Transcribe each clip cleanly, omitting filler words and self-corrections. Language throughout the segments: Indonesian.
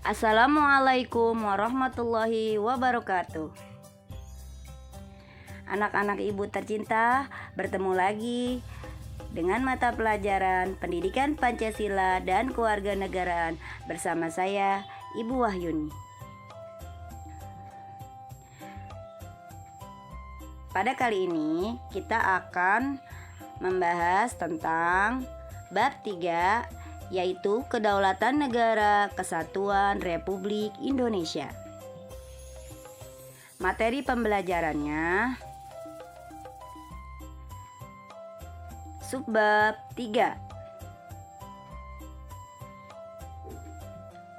Assalamualaikum warahmatullahi wabarakatuh. Anak-anak ibu tercinta, bertemu lagi dengan mata pelajaran Pendidikan Pancasila dan Kewarganegaraan bersama saya, Ibu Wahyuni. Pada kali ini kita akan membahas tentang bab 3, yaitu Kedaulatan Negara Kesatuan Republik Indonesia. Materi pembelajarannya subbab 3.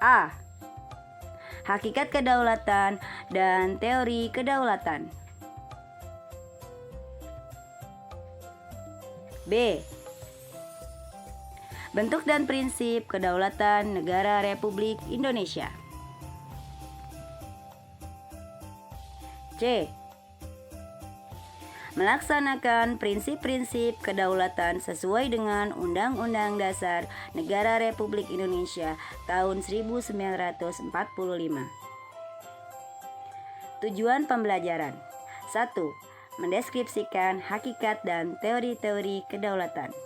A. Hakikat kedaulatan dan teori kedaulatan. B. Bentuk dan prinsip kedaulatan negara Republik Indonesia. C. Melaksanakan prinsip-prinsip kedaulatan sesuai dengan Undang-Undang Dasar Negara Republik Indonesia tahun 1945. Tujuan pembelajaran: 1. Mendeskripsikan hakikat dan teori-teori kedaulatan.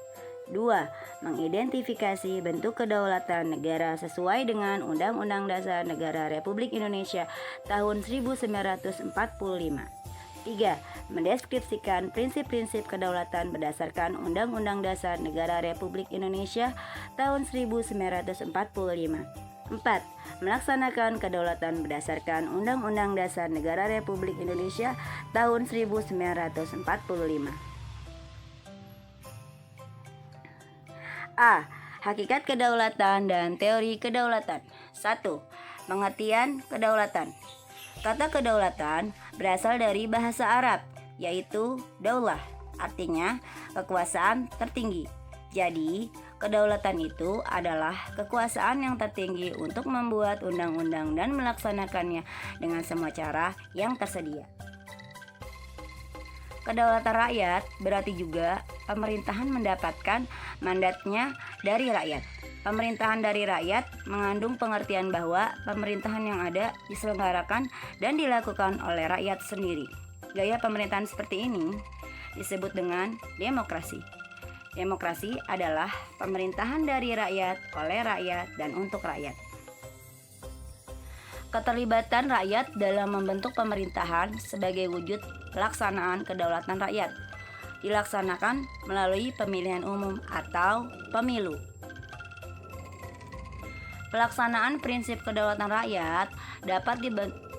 2. Mengidentifikasi bentuk kedaulatan negara sesuai dengan Undang-Undang Dasar Negara Republik Indonesia tahun 1945. 3. Mendeskripsikan prinsip-prinsip kedaulatan berdasarkan Undang-Undang Dasar Negara Republik Indonesia tahun 1945. 4. Melaksanakan kedaulatan berdasarkan Undang-Undang Dasar Negara Republik Indonesia tahun 1945. A. Hakikat kedaulatan dan teori kedaulatan. 1. Pengertian kedaulatan. Kata kedaulatan berasal dari bahasa Arab, yaitu daulah, artinya kekuasaan tertinggi. Jadi, kedaulatan itu adalah kekuasaan yang tertinggi untuk membuat undang-undang dan melaksanakannya dengan semua cara yang tersedia. Kedaulatan rakyat berarti juga pemerintahan mendapatkan mandatnya dari rakyat. Pemerintahan dari rakyat mengandung pengertian bahwa pemerintahan yang ada diselenggarakan dan dilakukan oleh rakyat sendiri. Gaya pemerintahan seperti ini disebut dengan demokrasi. Demokrasi adalah pemerintahan dari rakyat, oleh rakyat, dan untuk rakyat. Keterlibatan rakyat dalam membentuk pemerintahan sebagai wujud pelaksanaan kedaulatan rakyat dilaksanakan melalui pemilihan umum atau pemilu. Pelaksanaan prinsip kedaulatan rakyat dapat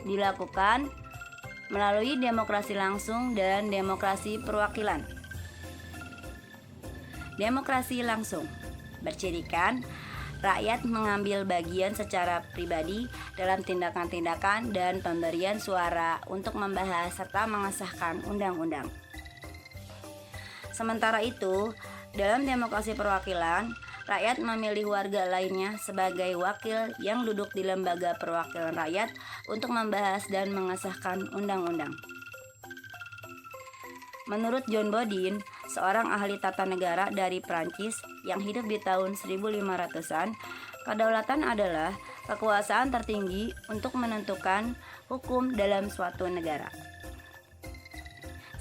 dilakukan melalui demokrasi langsung dan demokrasi perwakilan. Demokrasi langsung bercirikan rakyat mengambil bagian secara pribadi dalam tindakan-tindakan dan pemberian suara untuk membahas serta mengesahkan undang-undang. Sementara itu, dalam demokrasi perwakilan, rakyat memilih warga lainnya sebagai wakil yang duduk di lembaga perwakilan rakyat untuk membahas dan mengesahkan undang-undang. Menurut John Bodin, seorang ahli tata negara dari Prancis yang hidup di tahun 1500-an, kedaulatan adalah kekuasaan tertinggi untuk menentukan hukum dalam suatu negara.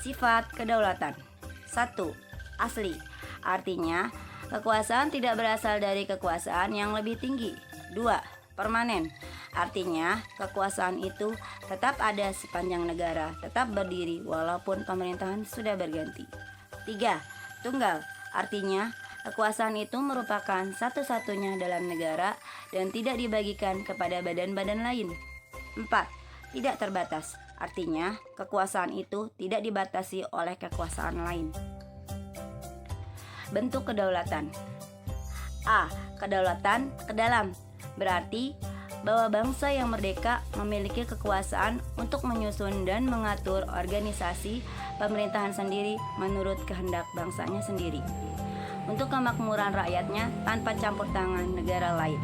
Sifat kedaulatan. 1. Asli, artinya kekuasaan tidak berasal dari kekuasaan yang lebih tinggi. 2. Permanen, artinya kekuasaan itu tetap ada sepanjang negara tetap berdiri walaupun pemerintahan sudah berganti. 3. Tunggal, artinya kekuasaan itu merupakan satu-satunya dalam negara dan tidak dibagikan kepada badan-badan lain. 4. Tidak terbatas, artinya kekuasaan itu tidak dibatasi oleh kekuasaan lain. Bentuk kedaulatan. A. Kedaulatan kedalam, berarti bahwa bangsa yang merdeka memiliki kekuasaan untuk menyusun dan mengatur organisasi pemerintahan sendiri menurut kehendak bangsanya sendiri, untuk kemakmuran rakyatnya tanpa campur tangan negara lain.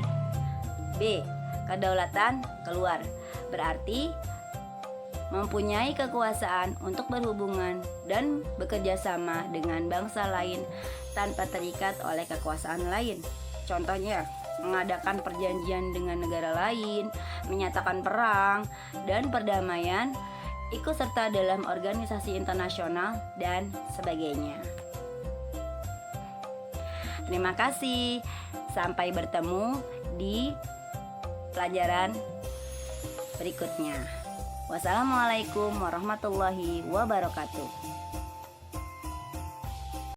B. Kedaulatan keluar, berarti mempunyai kekuasaan untuk berhubungan dan bekerja sama dengan bangsa lain tanpa terikat oleh kekuasaan lain. Contohnya, mengadakan perjanjian dengan negara lain, menyatakan perang dan perdamaian, ikut serta dalam organisasi internasional, dan sebagainya. Terima kasih. Sampai bertemu di pelajaran berikutnya. Wassalamualaikum warahmatullahi wabarakatuh.